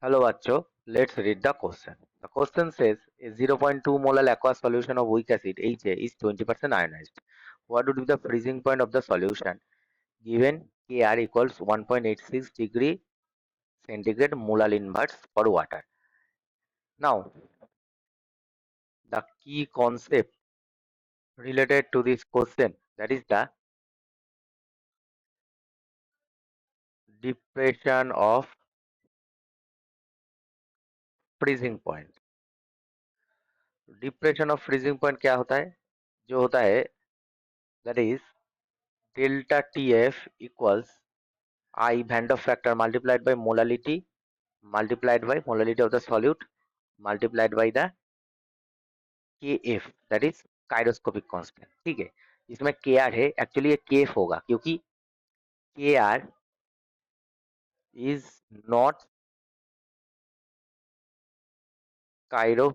Hello, Acho. Let's read the question. The question says a 0.2 molar aqueous solution of weak acid HA is 20% ionized. What would be the freezing point of the solution given Kr equals 1.86 degree centigrade molar inverse for water? Now, the key concept related to this question, that is the depression of freezing point. Depression of freezing point क्या होता है? जो होता है that is delta T F equals I van der factor multiplied by molality multiplied by molality of the solute multiplied by the Kf, that is gyroscopic constant. ठीक है, इसमें Kr है, एक्चुअली ये Kf होगा क्योंकि Kr is not gyro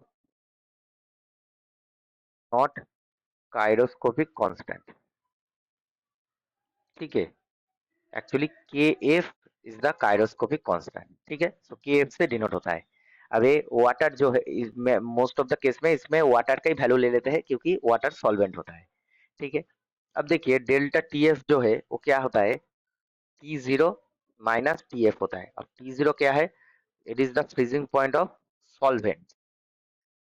not gyroscopic constant. ठीक है, actually Kf is the gyroscopic constant. ठीक है, सो Kf से डिनोट होता है. अब ये वाटर जो है इसमें मोस्ट ऑफ द केस में इसमें वाटर का ही वैल्यू ले लेते हैं क्योंकि वाटर सॉल्वेंट होता है. ठीक है, अब देखिए डेल्टा टी एफ जो है वो क्या होता है? T zero minus T F होता है. अब टी जीरो क्या है? It is the freezing point of solvent.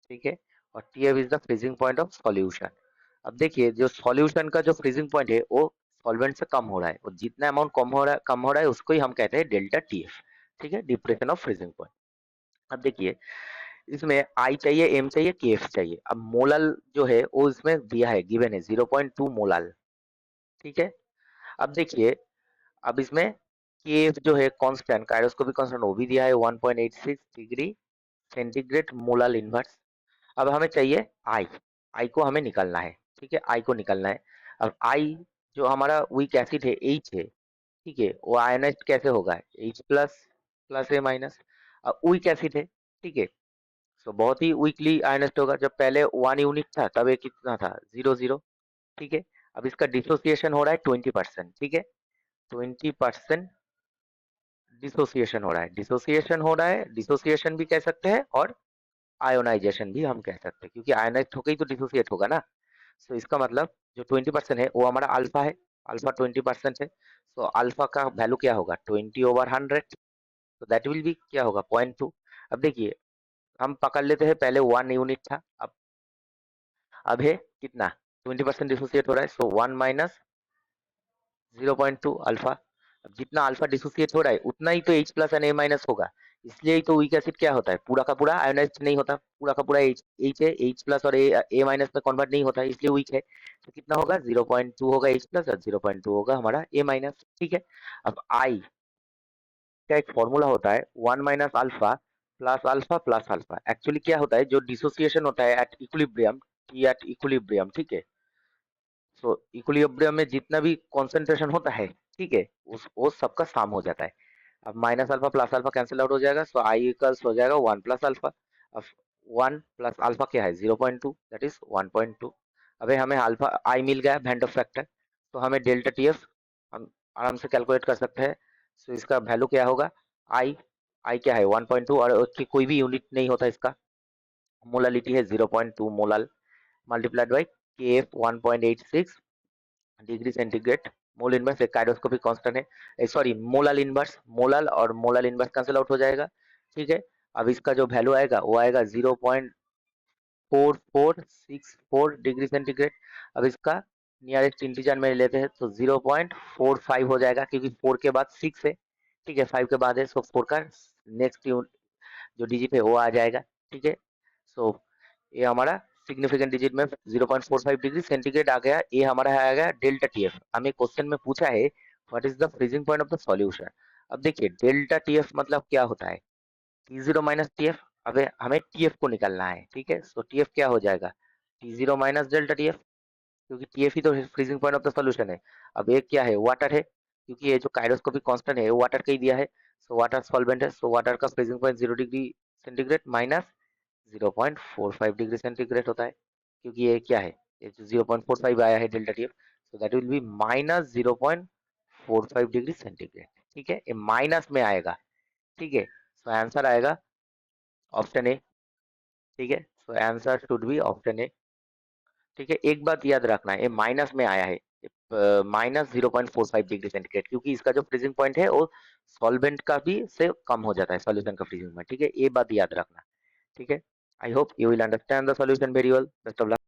ठीक है, और T F is the freezing point of solution. अब देखिए जो सॉल्यूशन का जो फ्रीजिंग पॉइंट है वो सॉल्वेंट से कम हो रहा है, और जितना अमाउंट कम हो रहा है उसको ही हम कहते हैं डेल्टा टी एफ. ठीक है, डिप्रेशन ऑफ फ्रीजिंग पॉइंट. अब देखिए इसमें आई चाहिए, एम चाहिए, के एफ चाहिए. अब मोलल जो है वो इसमें दिया है, गिवन है 0.2 मोलल. ठीक है, अब देखिए अब इसमें के जो है कांस्टेंट, काइरोस्कोपिक कांस्टेंट वो भी दिया है 1.86 डिग्री सेंटीग्रेड मोलर इनवर्स. अब हमें चाहिए आई. आई को हमें निकालना है. ठीक है, आई को निकालना है. अब आई जो हमारा वीक एसिड है एच है. ठीक है, वो आयनाइज्ड कैसे होगा? एच प्लस प्लस ए माइनस. अब वीक एसिड है. ठीक है, सो बहुत ही वीकली आयनाइज्ड होगा. जब पहले 1 यूनिट था तब ये कितना था? 0 0. ठीक है, अब इसका डिसोसिएशन हो रहा है 20%. ठीक है, 20% डिसोसिएशन हो रहा है. डिसोसिएशन भी कह सकते हैं और आयोनाइजेशन भी हम कह सकते हैं, क्योंकि आयोनाइज होकर ही तो डिसोसिएट होगा ना. सो इसका मतलब जो 20% है वो हमारा अल्फा है. अल्फा 20% है, सो अल्फा का वैल्यू क्या होगा? 20/100. तो दैट विल बी क्या होगा? 0.2. अब देखिए हम पकड़ लेते हैं, पहले 1 यूनिट था, अब है कितना? 20% डिसोसिएट हो रहा है, सो 1 - 0.2 अल्फा. अब जितना अल्फा डिसोसिएट हो रहा है उतना ही तो H plus and A minus होगा. इसलिए ही तो वीक एसिड क्या होता है? पूरा का पूरा आयोनाइज्ड नहीं होता, पूरा का पूरा H है, H प्लस और A माइनस में कन्वर्ट नहीं होता है, इसलिए वीक है. तो कितना होगा? 0.2 होगा H प्लस और 0.2 होगा हमारा A माइनस. ठीक है, अब I का एक फॉर्मूला होता है 1 - अल्फा प्लस अल्फा. एक्चुअली क्या होता है, जो डिसोसिएशन होता है एट इक्विलिब्रियम, एट इक्विलिब्रियम. ठीक है, सो इक्विलिब्रियम में जितना भी कॉन्सेंट्रेशन होता है, ठीक है, उस वो सबका साम हो जाता है. अब minus alpha plus alpha cancel out हो जाएगा, सो आई इक्वल्स हो जाएगा 1 + अल्फा. अब 1 + अल्फा क्या है? 0.2, दैट इज 1.2. अबे हमें अल्फा आई मिल गया वैन डर फैक्टर, तो हमें डेल्टा टी एफ हम आराम से कैलकुलेट कर सकते हैं. सो इसका वैल्यू क्या होगा? आई आई क्या है? 1.2, और उसकी कोई भी यूनिट नहीं होता इसका. मोलालिटी है 0.2 मोलल मल्टीप्लाइड बाई के F 1.86 degree centigrade. Mole inverse एक काइरोस्कोपिक कांस्टेंट है, सॉरी मोलल इनवर्स. मोलल और मोलल इनवर्स कैंसिल आउट हो जाएगा. ठीक है, अब इसका जो वैल्यू आएगा वो आएगा 0.4464 डिग्री सेंटीग्रेड. अब इसका नियरेस्ट इंटीजर में लेते हैं तो 0.45 हो जाएगा, क्योंकि 4 के बाद 6 है. ठीक है, 5 के बाद है, सो 4 का नेक्स्ट जो डिजिट है वो आ जाएगा. ठीक है, सो ये हमारा सिग्निफिकेंट डिजिट में 0.45 डिग्री सेंटीग्रेड आ गया. ये हमारा आ गया डेल्टा टी एफ. हमें क्वेश्चन में पूछा है what is the freezing point of the solution. अब देखिए डेल्टा टी एफ मतलब क्या होता है? T zero minus T F. अब हमें टी एफ को निकालना है. ठीक है, सो टी एफ क्या हो जाएगा? T zero minus delta T F, क्योंकि टी एफ ही तो freezing point of the solution है. अब एक क्या है? वाटर है, क्योंकि ये जो काइरोस्कोपिक कांस्टेंट है वो वाटर का ही दिया है. सो वाटर सॉल्वेंट है, सो वाटर का freezing point 0 degree centigrade minus 0.45 degree centigrade होता है, क्योंकि ये क्या है? ये जो 0.45 आया है delta T F, so that will be minus 0.45 degree centigrade. ठीक है, ये माइनस में आएगा. ठीक है, सो आंसर आएगा ऑप्शन ए। ठीक है, so answer should be option A. ठीक है, एक बात याद रखना है, ये माइनस में आया है, -0.45 डिग्री सेंटीग्रेड, क्योंकि इसका जो फ्रीजिंग पॉइंट है वो सॉल्वेंट का भी से कम हो जाता है, सॉल्यूशन का फ्रीजिंग पॉइंट। ठीक है, ये बात याद रखना। ठीक है, I hope you will understand the solution very well. Best of luck.